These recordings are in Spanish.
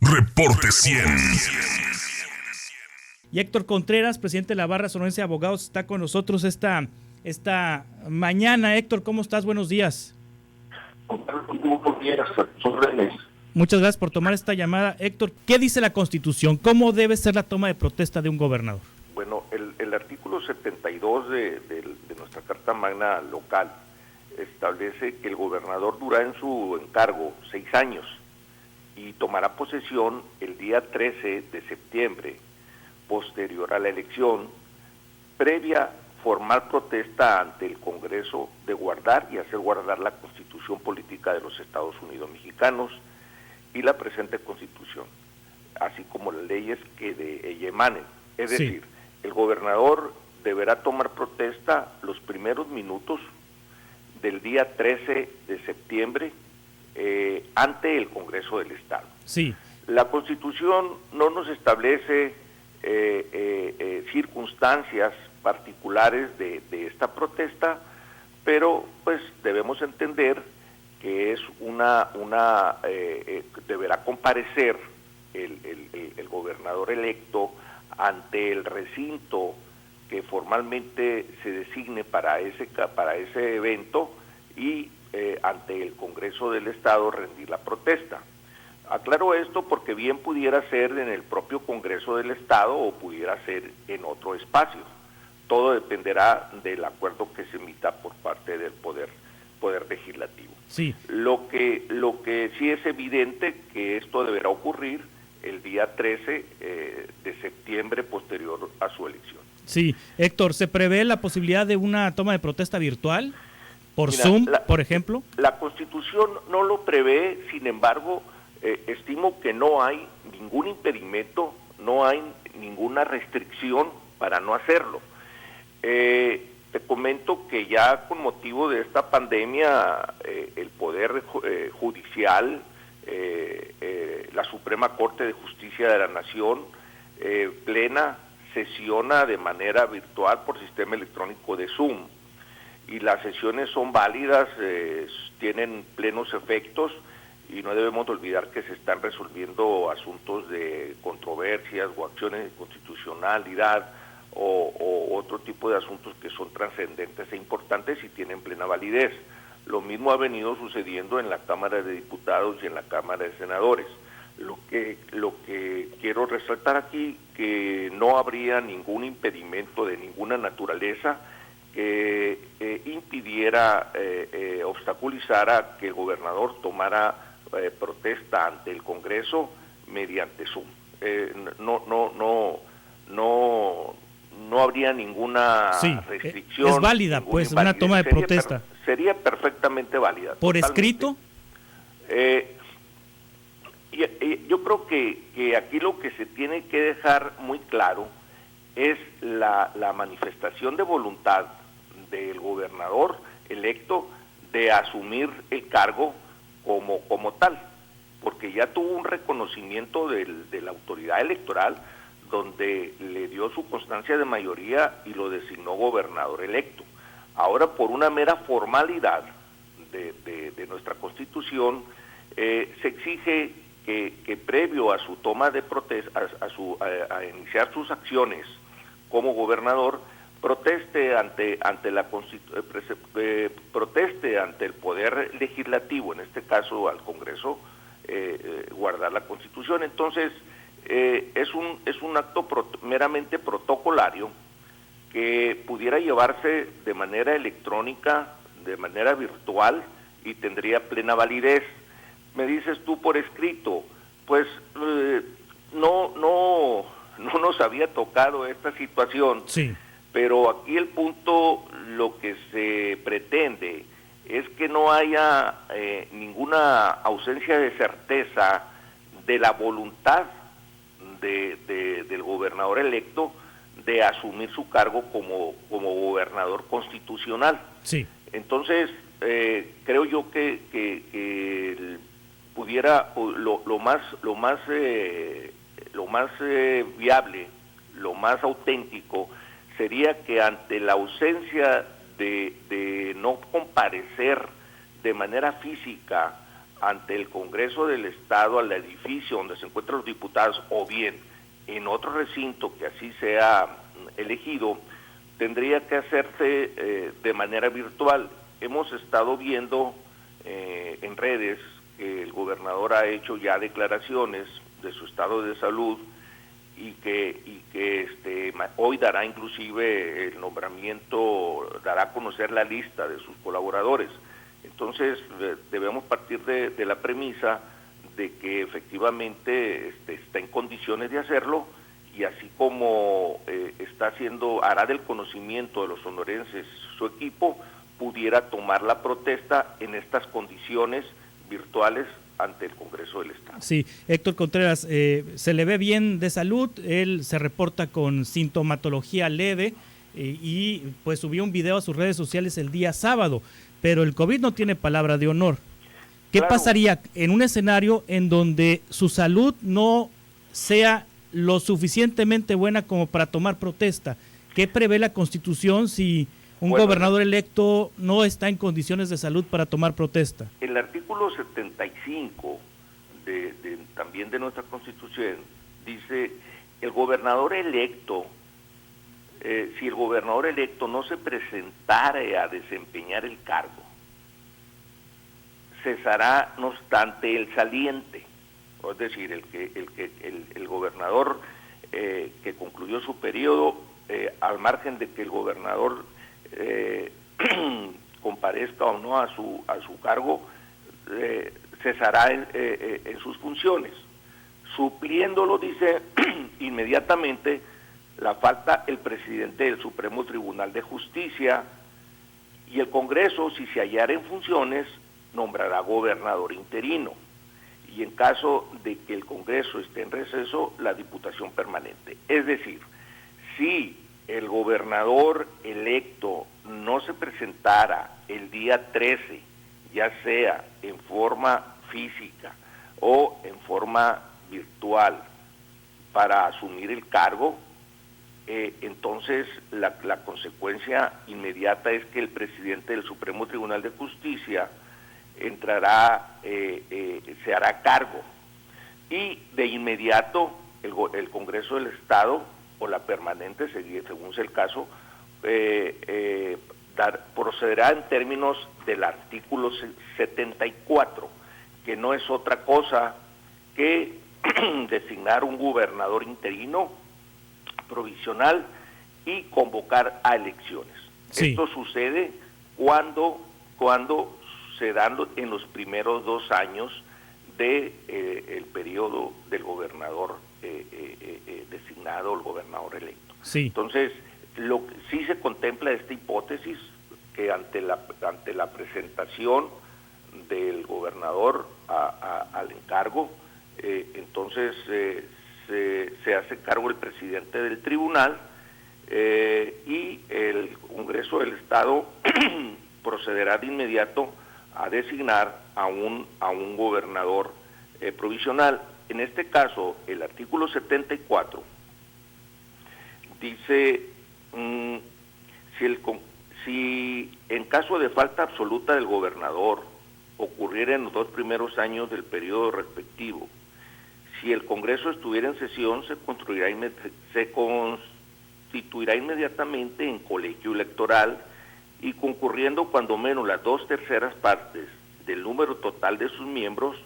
Reporte 100. Y Héctor Contreras, presidente de la Barra Sonorense de Abogados, está con nosotros esta mañana. Héctor, ¿cómo estás? Buenos días. Muchas gracias por tomar esta llamada. Héctor, ¿qué dice la Constitución? ¿Cómo debe ser la toma de protesta de un gobernador? Bueno, el artículo 72 de nuestra Carta Magna local establece que el gobernador durará en su encargo 6 años y tomará posesión el día 13 de septiembre, posterior a la elección, previa formal protesta ante el Congreso de guardar y hacer guardar la Constitución Política de los Estados Unidos Mexicanos y la presente Constitución, así como las leyes que de ella emanen. Es decir, el gobernador deberá tomar protesta los primeros minutos del día 13 de septiembre ante el Congreso del Estado. Sí. La Constitución no nos establece circunstancias particulares de esta protesta, pero pues debemos entender que es deberá comparecer el gobernador electo ante el recinto que formalmente se designe para ese evento y ante el Congreso del Estado rendir la protesta. Aclaro esto porque bien pudiera ser en el propio Congreso del Estado o pudiera ser en otro espacio. Todo dependerá del acuerdo que se emita por parte del poder legislativo. Sí. Lo que sí es evidente que esto deberá ocurrir el día 13 de septiembre posterior a su elección. Sí, Héctor, ¿se prevé la posibilidad de una toma de protesta virtual? ¿Por Zoom, por ejemplo? La Constitución no lo prevé, sin embargo, estimo que no hay ningún impedimento, no hay ninguna restricción para no hacerlo. Te comento que ya con motivo de esta pandemia, el Poder Judicial, la Suprema Corte de Justicia de la Nación, plena, sesiona de manera virtual por sistema electrónico de Zoom, y las sesiones son válidas, tienen plenos efectos, y no debemos olvidar que se están resolviendo asuntos de controversias o acciones de constitucionalidad o otro tipo de asuntos que son trascendentes e importantes y tienen plena validez. Lo mismo ha venido sucediendo en la Cámara de Diputados y en la Cámara de Senadores. Lo que quiero resaltar aquí, que no habría ningún impedimento de ninguna naturaleza que impidiera, obstaculizara que el gobernador tomara protesta ante el Congreso mediante Zoom. No habría ninguna restricción. Es válida, pues, una toma de protesta. Sería perfectamente válida. ¿Por totalmente. escrito? Yo creo que aquí lo que se tiene que dejar muy claro es la manifestación de voluntad del gobernador electo de asumir el cargo como tal, porque ya tuvo un reconocimiento de la autoridad electoral donde le dio su constancia de mayoría y lo designó gobernador electo. Ahora, por una mera formalidad de nuestra Constitución, se exige que previo a su toma de protesta, a iniciar sus acciones como gobernador, proteste ante el poder legislativo, en este caso al Congreso, guardar la Constitución. Entonces, es un acto meramente protocolario que pudiera llevarse de manera electrónica, de manera virtual, y tendría plena validez. Me dices tú por escrito, pues no nos había tocado esta situación, sí, pero aquí el punto, lo que se pretende es que no haya ninguna ausencia de certeza de la voluntad del gobernador electo de asumir su cargo como gobernador constitucional. Sí. Entonces, creo yo que pudiera lo más viable, lo más auténtico sería que ante la ausencia de no comparecer de manera física ante el Congreso del Estado, al edificio donde se encuentran los diputados, o bien en otro recinto que así sea elegido, tendría que hacerse de manera virtual. Hemos estado viendo en redes que el gobernador ha hecho ya declaraciones de su estado de salud y que hoy dará inclusive el nombramiento, dará a conocer la lista de sus colaboradores. Entonces debemos partir de la premisa de que efectivamente está en condiciones de hacerlo, y así como hará del conocimiento de los sonorenses su equipo, pudiera tomar la protesta en estas condiciones virtuales ante el Congreso del Estado. Sí, Héctor Contreras, se le ve bien de salud, él se reporta con sintomatología leve y pues subió un video a sus redes sociales el día sábado, pero el COVID no tiene palabra de honor. ¿Qué pasaría en un escenario en donde su salud no sea lo suficientemente buena como para tomar protesta? ¿Qué prevé la Constitución si un gobernador electo no está en condiciones de salud para tomar protesta? El artículo 75 también de nuestra Constitución dice: el gobernador electo, si el gobernador electo no se presentara a desempeñar el cargo, cesará no obstante el saliente. Es decir, el gobernador que concluyó su periodo, al margen de que el gobernador comparezca o no a su cargo, cesará en sus funciones. Supliéndolo, dice, inmediatamente la falta el presidente del Supremo Tribunal de Justicia, y el Congreso, si se hallara en funciones, nombrará gobernador interino, y en caso de que el Congreso esté en receso, la Diputación Permanente. Es decir, si el gobernador electo no se presentara el día 13, ya sea en forma física o en forma virtual, para asumir el cargo, entonces la consecuencia inmediata es que el presidente del Supremo Tribunal de Justicia entrará, se hará cargo, y de inmediato el Congreso del Estado o la permanente, según sea el caso, procederá en términos del artículo 74, que no es otra cosa que designar un gobernador interino provisional y convocar a elecciones. Sí. Esto sucede cuando se dan en los primeros 2 años de el periodo del gobernador designado, el gobernador electo. Sí. Entonces, sí se contempla esta hipótesis, que ante la presentación del gobernador al encargo, entonces se hace cargo el presidente del tribunal, y el Congreso del Estado procederá de inmediato a designar a un gobernador provisional. En este caso, el artículo 74 dice, si en caso de falta absoluta del gobernador ocurriera en los 2 primeros años del periodo respectivo, si el Congreso estuviera en sesión, se constituirá inmediatamente en colegio electoral, y concurriendo cuando menos las 2/3 partes del número total de sus miembros,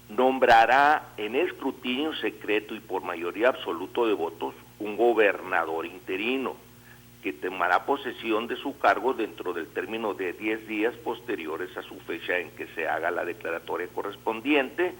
nombrará en escrutinio secreto y por mayoría absoluta de votos un gobernador interino, que tomará posesión de su cargo dentro del término de 10 días posteriores a su fecha en que se haga la declaratoria correspondiente,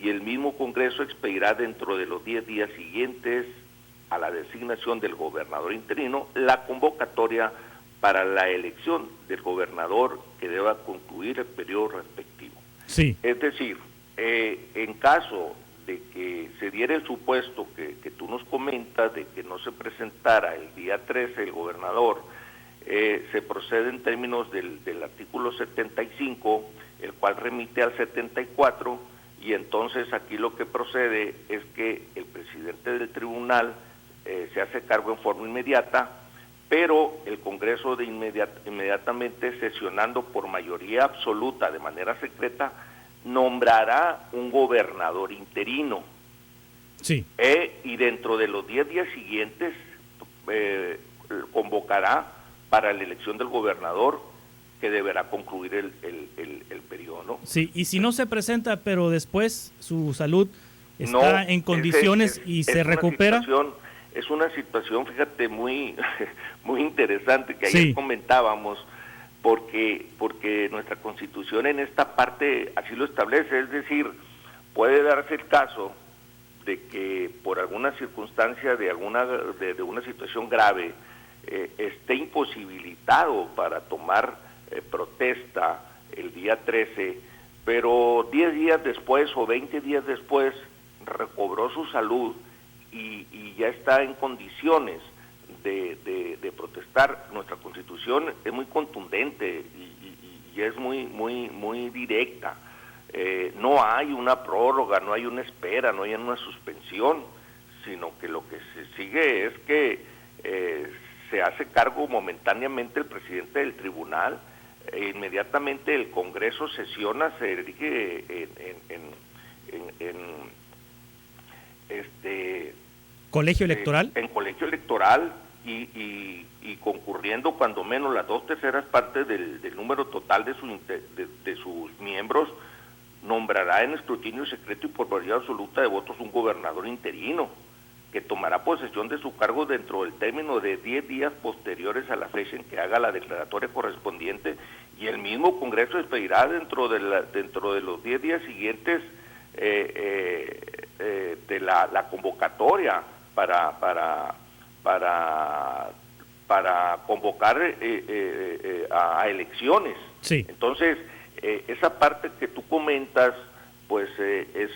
y el mismo Congreso expedirá dentro de los 10 días siguientes a la designación del gobernador interino la convocatoria para la elección del gobernador que deba concluir el periodo respectivo. Sí. Es decir, en caso de que se diera el supuesto que tú nos comentas, de que no se presentara el día 13 el gobernador, se procede en términos del artículo 75, el cual remite al 74, y entonces aquí lo que procede es que el presidente del tribunal se hace cargo en forma inmediata, pero el Congreso inmediatamente, sesionando por mayoría absoluta de manera secreta, nombrará un gobernador interino. Sí. Y dentro de los 10 días siguientes convocará para la elección del gobernador, que deberá concluir el periodo, ¿no? Sí, y si no se presenta, pero después su salud está en condiciones y se recupera. Es una situación, fíjate, muy, muy interesante que ayer sí. comentábamos, porque nuestra Constitución en esta parte así lo establece, es decir, puede darse el caso de que por alguna circunstancia de una situación grave esté imposibilitado para tomar protesta el día 13, pero 10 días después o 20 días después recobró su salud y ya está en condiciones de protestar. Nuestra Constitución es muy contundente y es muy directa. No hay una prórroga, no hay una espera, no hay una suspensión, sino que lo que se sigue es que se hace cargo momentáneamente el presidente del tribunal, inmediatamente el Congreso sesiona, se erige colegio electoral, en colegio electoral y concurriendo cuando menos las 2/3 partes del número total de sus miembros, nombrará en escrutinio secreto y por mayoría absoluta de votos un gobernador interino que tomará posesión de su cargo dentro del término de 10 días posteriores a la fecha en que haga la declaratoria correspondiente, y el mismo Congreso expedirá dentro de los 10 días siguientes de la convocatoria para convocar a elecciones. Sí. Entonces, esa parte que tú comentas, pues es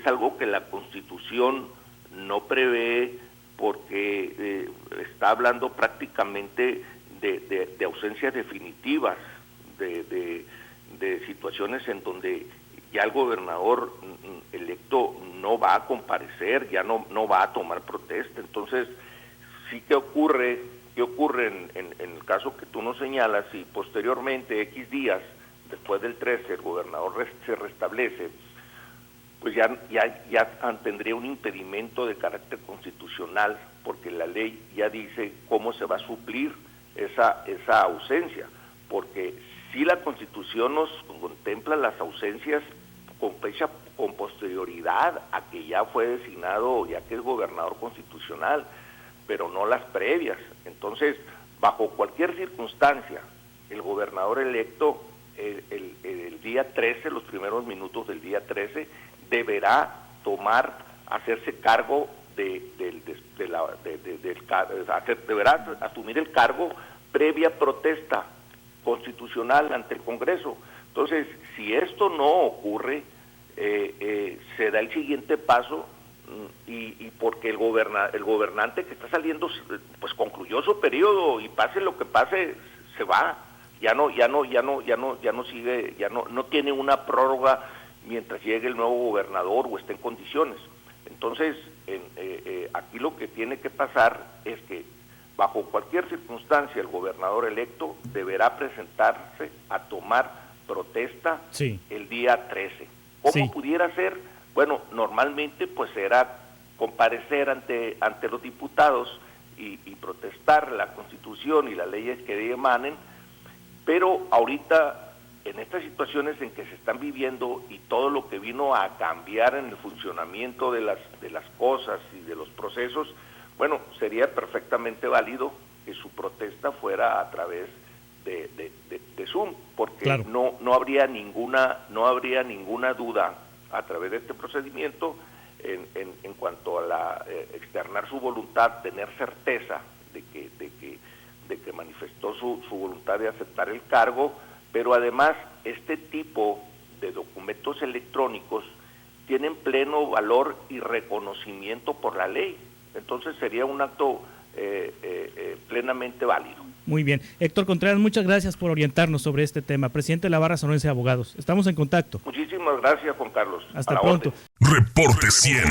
algo que la Constitución no prevé, porque está hablando prácticamente de ausencias definitivas, de situaciones en donde ya el gobernador electo no va a comparecer, ya no va a tomar protesta. Entonces, sí que ocurre en el caso que tú nos señalas, y posteriormente, X días después del 13, el gobernador se restablece, pues ya tendría un impedimento de carácter constitucional, porque la ley ya dice cómo se va a suplir esa ausencia, porque si la Constitución nos contempla las ausencias con fecha con posterioridad a que ya fue designado, ya que es gobernador constitucional, pero no las previas. Entonces, bajo cualquier circunstancia, el gobernador electo el día 13, los primeros minutos del día 13, deberá hacerse cargo deberá asumir el cargo previa protesta constitucional ante el Congreso. Entonces, si esto no ocurre, se da el siguiente paso, y porque el gobernante que está saliendo, pues concluyó su periodo, y pase lo que pase, se va, ya no sigue, no tiene una prórroga mientras llegue el nuevo gobernador o esté en condiciones. Entonces, aquí lo que tiene que pasar es que bajo cualquier circunstancia el gobernador electo deberá presentarse a tomar protesta el día 13. ¿Cómo pudiera ser? Bueno, normalmente pues era comparecer ante los diputados y protestar la Constitución y las leyes que emanen, pero ahorita en estas situaciones en que se están viviendo y todo lo que vino a cambiar en el funcionamiento de las cosas y de los procesos, bueno, sería perfectamente válido que su protesta fuera a través de Zoom, porque claro, no habría ninguna duda a través de este procedimiento en cuanto a externar su voluntad, tener certeza de que manifestó su voluntad de aceptar el cargo. Pero además, este tipo de documentos electrónicos tienen pleno valor y reconocimiento por la ley. Entonces sería un acto plenamente válido. Muy bien. Héctor Contreras, muchas gracias por orientarnos sobre este tema. Presidente de la Barra Sonorense de Abogados. Estamos en contacto. Muchísimas gracias, Juan Carlos. Hasta pronto. Reporte 100.